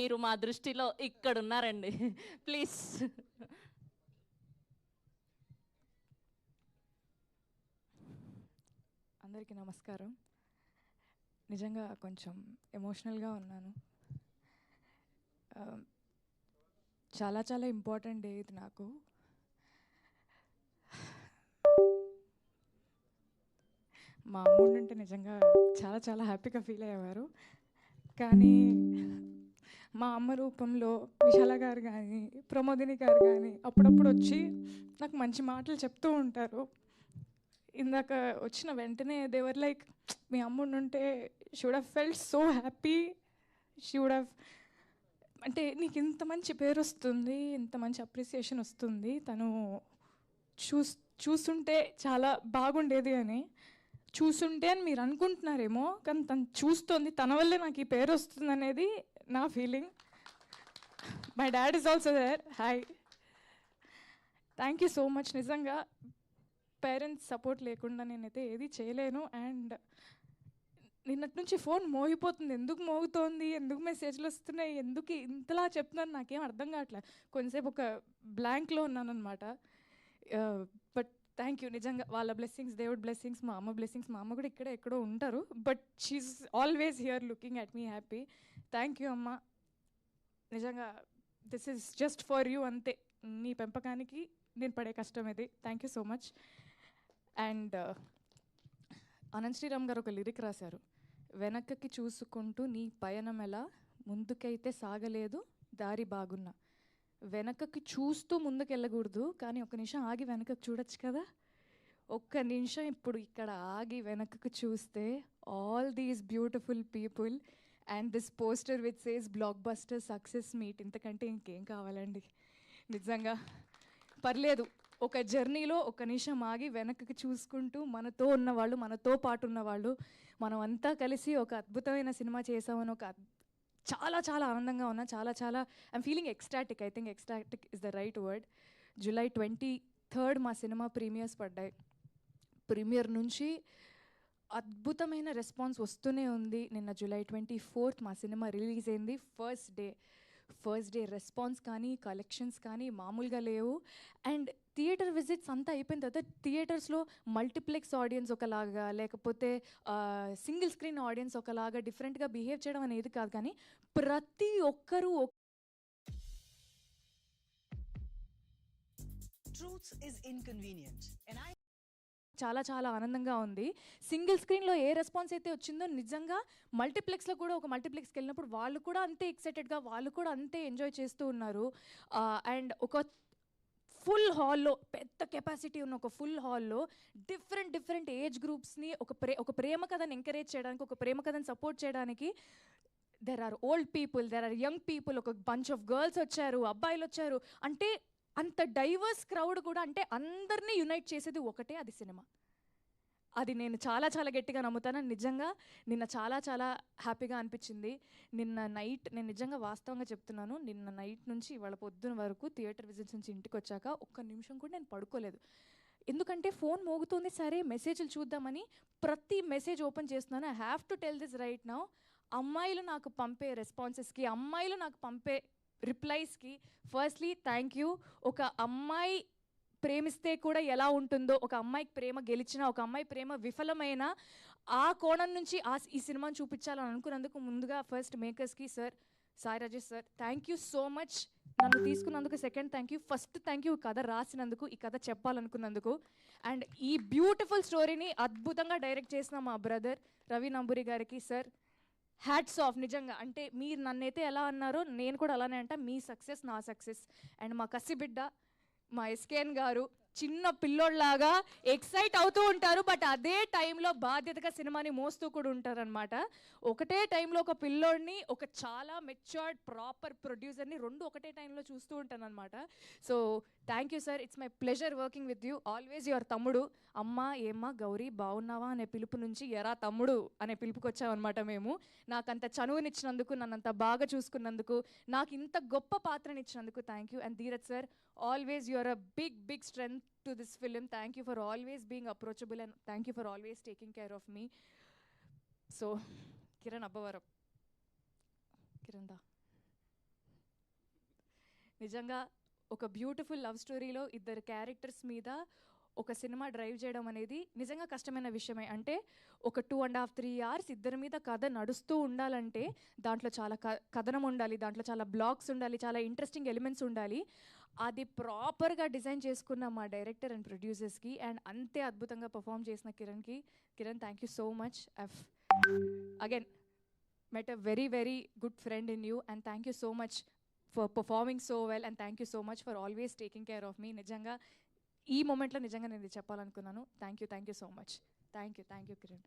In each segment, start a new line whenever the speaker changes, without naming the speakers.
మీరు మా దృష్టిలో ఇక్కడున్నారండి. ప్లీజ్.
అందరికీ నమస్కారం. నిజంగా కొంచెం ఎమోషనల్గా ఉన్నాను. చాలా చాలా ఇంపార్టెంట్ డే ఇది నాకు. మా అమ్ముంటే నిజంగా చాలా చాలా హ్యాపీగా ఫీల్ అయ్యేవారు. కానీ మా అమ్మ రూపంలో విశాల గారు కానీ ప్రమోదిని గారు కానీ అప్పుడప్పుడు వచ్చి నాకు మంచి మాటలు చెప్తూ ఉంటారు. ఇందాక వచ్చిన వెంటనే దేవర్ లైక్, మీ అమ్ముంటే she would have felt so happy, she would have, అంటే నీకు ఇంత మంచి పేరు వస్తుంది, ఇంత మంచి అప్రిసియేషన్ వస్తుంది, తను చూస్తుంటే చాలా బాగుండేది అని. చూస్తుంటే అని మీరు అనుకుంటున్నారేమో, కానీ తను చూస్తుంది, తన వల్లే నాకు ఈ పేరు వస్తుంది అనేది నా feeling. My dad is also there. Hi, thank you so much. నిజంగా పేరెంట్స్ సపోర్ట్ లేకుండా నేనైతే ఏది చేయలేను. అండ్ నిన్నటి నుంచి ఫోన్ మోగిపోతుంది. ఎందుకు మోగుతోంది, ఎందుకు మెసేజ్లు వస్తున్నాయి, ఎందుకు ఇంతలా చెప్తున్నాను నాకేం అర్థం కావట్లేదు. కొంచెంసేపు ఒక బ్లాంక్లో ఉన్నాను అనమాట. But thank you. నిజంగా వాళ్ళ బ్లెస్సింగ్స్, దేవుడ్ బ్లెస్సింగ్స్, మా అమ్మ బ్లెస్సింగ్స్. మా అమ్మ కూడా ఇక్కడే ఎక్కడో ఉంటారు, but she's always here looking at me happy. Thank you అమ్మ. నిజంగా this is just for you అంతే. నీ పెంపకానికి నేను పడే కష్టం ఇది. Thank you so much. And Anant Sriram garu ఒక లిరిక్ రాశారు, వెనక్కి చూసుకుంటూ నీ పయనం ఎలా, ముందుకైతే సాగలేదు దారి బాగున్నా. వెనకకి చూస్తూ ముందుకు వెళ్ళకూడదు, కానీ ఒక నిమిషం ఆగి వెనకకు చూడొచ్చు కదా. ఒక్క నిమిషం ఇప్పుడు ఇక్కడ ఆగి వెనకకు చూస్తే all these beautiful people and this poster which says block buster success meet. ఇంతకంటే ఇంకేం కావాలండి. నిజంగా పర్లేదు, ఒక జర్నీలో ఒక నిమిషం ఆగి వెనక్కి చూసుకుంటూ మనతో ఉన్నవాళ్ళు, మనతో పాటు ఉన్నవాళ్ళు, మనం అంతా కలిసి ఒక అద్భుతమైన సినిమా చేసామని ఒక చాలా చాలా ఆనందంగా ఉన్నా. చాలా చాలా I'm feeling ecstatic. I think ecstatic is the right word. July 23rd మా సినిమా ప్రీమియర్స్ పడ్డాయి. ప్రీమియర్ నుంచి అద్భుతమైన రెస్పాన్స్ వస్తూనే ఉంది. నిన్న జూలై 24th మా సినిమా రిలీజ్ అయింది. ఫస్ట్ డే రెస్పాన్స్ కానీ కలెక్షన్స్ కానీ మామూలుగా లేవు. అండ్ థియేటర్ విజిట్స్ అంతా అయిపోయిన తర్వాత థియేటర్స్లో మల్టీప్లెక్స్ ఆడియన్స్ ఒకలాగా, లేకపోతే సింగిల్ స్క్రీన్ ఆడియన్స్ ఒకలాగా డిఫరెంట్గా బిహేవ్ చేయడం అనేది కాదు, కానీ ప్రతి ఒక్కరూ చాలా చాలా ఆనందంగా ఉంది. సింగిల్ స్క్రీన్లో ఏ రెస్పాన్స్ అయితే వచ్చిందో నిజంగా మల్టీప్లెక్స్లో కూడా, ఒక మల్టీప్లెక్స్కి వెళ్ళినప్పుడు వాళ్ళు కూడా అంతే ఎక్సైటెడ్గా, వాళ్ళు కూడా అంతే ఎంజాయ్ చేస్తూ ఉన్నారు. అండ్ ఒక ఫుల్ హాల్లో, పెద్ద కెపాసిటీ ఉన్న ఒక ఫుల్ హాల్లో డిఫరెంట్ ఏజ్ గ్రూప్స్ని ఒక ప్రేమ కథను ఎంకరేజ్ చేయడానికి, ఒక ప్రేమ కథను సపోర్ట్ చేయడానికి there are old people, there are young people, ఒక బంచ్ ఆఫ్ గర్ల్స్ వచ్చారు, అబ్బాయిలు వచ్చారు. అంటే అంత డైవర్స్ క్రౌడ్ కూడా, అంటే అందరినీ యునైట్ చేసేది ఒకటే, అది సినిమా. అది నేను చాలా చాలా గట్టిగా నమ్ముతాను. నిజంగా నిన్న చాలా చాలా హ్యాపీగా అనిపించింది. నిన్న నైట్, నేను నిజంగా వాస్తవంగా చెప్తున్నాను, నిన్న నైట్ నుంచి ఇవాళ పొద్దున వరకు థియేటర్ విజిట్స్ నుంచి ఇంటికి వచ్చాక ఒక్క నిమిషం కూడా నేను పడుకోలేదు. ఎందుకంటే ఫోన్ మోగుతుంది, సరే మెసేజ్లు చూద్దామని ప్రతి మెసేజ్ ఓపెన్ చేస్తున్నాను. I have to tell this right now. అమ్మాయిలు నాకు పంపే రెస్పాన్సెస్కి, అమ్మాయిలు నాకు పంపే రిప్లైస్కి ఫస్ట్లీ థ్యాంక్ యూ. ఒక అమ్మాయి ప్రేమిస్తే కూడా ఎలా ఉంటుందో, ఒక అమ్మాయికి ప్రేమ గెలిచిన, ఒక అమ్మాయి ప్రేమ విఫలమైన ఆ కోణం నుంచి ఈ సినిమాని చూపించాలని అనుకున్నందుకు ముందుగా ఫస్ట్ మేకర్స్కి sir, Sai Rajesh sir, thank you so much. నన్ను తీసుకున్నందుకు second thank you. First thank you ఈ కథ రాసినందుకు, ఈ కథ చెప్పాలనుకున్నందుకు. అండ్ ఈ బ్యూటిఫుల్ స్టోరీని అద్భుతంగా డైరెక్ట్ చేసిన మా బ్రదర్ రవి నంబూరి గారికి సార్, హ్యాట్స్ ఆఫ్. నిజంగా అంటే మీరు నన్నైతే ఎలా అన్నారో నేను కూడా అలానే అంట. మీ సక్సెస్ నా సక్సెస్. అండ్ మా కసిబిడ్డ మా ఎస్కేఎన్ గారు చిన్న పిల్లోళ్ళలాగా ఎక్సైట్ అవుతూ ఉంటారు, బట్ అదే టైంలో బాధ్యతగా సినిమాని మోస్తూ కూడా ఉంటారనమాట. ఒకటే టైంలో ఒక పిల్లోడిని, ఒక చాలా మెచ్యూర్డ్ ప్రాపర్ ప్రొడ్యూసర్ని రెండు ఒకటే టైంలో చూస్తూ ఉంటాను అనమాట. So thank you sir, it's my pleasure working with you. Always your తమ్ముడు. అమ్మ ఏమ్మా గౌరీ బాగున్నావా అనే పిలుపు నుంచి ఎరా తమ్ముడు అనే పిలుపుకి వచ్చామన్నమాట మేము. నాకంత చనువునిచ్చినందుకు, నన్నంత బాగా చూసుకున్నందుకు, నాకు ఇంత గొప్ప పాత్రనిచ్చినందుకు thank you. And Dheeraj sir, always you're a big strength to this film. Thank you for always being approachable, and thank you for always taking care of me. So Kiran Abbavaram, Kiran da నిజంగా ఒక beautiful love స్టోరీలో ఇద్దరు characters మీద ఒక cinema drive చేయడం అనేది నిజంగా కష్టమైన విషయమే. అంటే ఒక 2.5-3 hours ఇద్దరి మీద కథ నడుస్తూ ఉండాలంటే దాంట్లో చాలా కథనం ఉండాలి, దాంట్లో చాలా బ్లాక్స్ ఉండాలి, చాలా ఇంట్రెస్టింగ్ ఎలిమెంట్స్ ఉండాలి. అది ప్రాపర్గా డిజైన్ చేసుకున్న మా డైరెక్టర్ అండ్ ప్రొడ్యూసర్స్కి అండ్ అంతే అద్భుతంగా పర్ఫామ్ చేసిన Kiran thank you so much. Again met a very very good friend in you and thank you so much for performing so well and thank you so much for always taking care of me. నిజంగా ఈ మూమెంట్లో నిజంగా నేను ఇది చెప్పాలనుకున్నాను. Thank you so much. Thank you Kiran.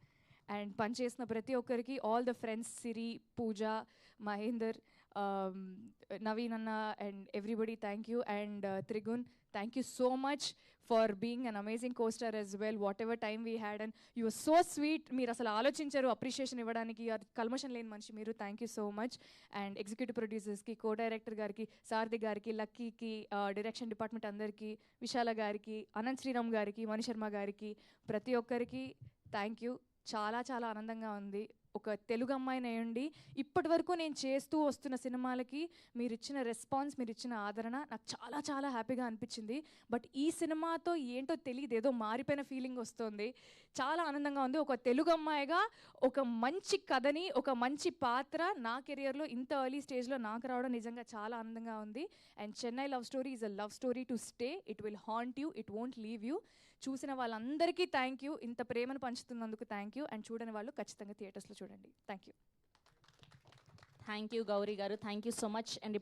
And పనిచేసిన ప్రతి ఒక్కరికి all the friends, Siri, Pooja, Mahender, Naveen అన్న and everybody thank you. And Trigun thank you so much for being an amazing costar as well. Whatever time we had and you are so sweet. మీరు అసలు ఆలోచించారు appreciation ఇవ్వడానికి, అది కల్మషన్ లేని మనిషి మీరు. Thank you so much. And executive ప్రొడ్యూసర్స్కి, co director గారికి, సారథి గారికి, లక్కీకి, డైరెక్షన్ డిపార్ట్మెంట్ అందరికీ, విశాల గారికి, అనంత్ శ్రీరామ్ గారికి, మణి శర్మ గారికి, ప్రతి ఒక్కరికి థ్యాంక్ యూ. చాలా చాలా ఆనందంగా ఉంది. ఒక తెలుగు అమ్మాయిని అయ్యండి ఇప్పటి వరకు నేను చేస్తూ వస్తున్న సినిమాలకి మీరు ఇచ్చిన రెస్పాన్స్, మీరు ఇచ్చిన ఆదరణ నాకు చాలా చాలా హ్యాపీగా అనిపించింది. బట్ ఈ సినిమాతో ఏంటో తెలియదు, ఏదో మారిపోయిన ఫీలింగ్ వస్తుంది. చాలా ఆనందంగా ఉంది. ఒక తెలుగు అమ్మాయిగా ఒక మంచి కథని, ఒక మంచి పాత్ర నా కెరియర్లో ఇంత ఎర్లీ స్టేజ్లో నాకు రావడం నిజంగా చాలా ఆనందంగా ఉంది. And Chennai love story is a love story to stay. It will haunt you, it won't leave you. చూసిన వాళ్ళందరికీ థ్యాంక్ యూ. ఇంత ప్రేమను పంచుతున్నందుకు థ్యాంక్ యూ. అండ్ చూడని వాళ్ళు ఖచ్చితంగా థియేటర్స్లో చూడండి. Thank you.
Thank you Gauri గారు, thank you so much. And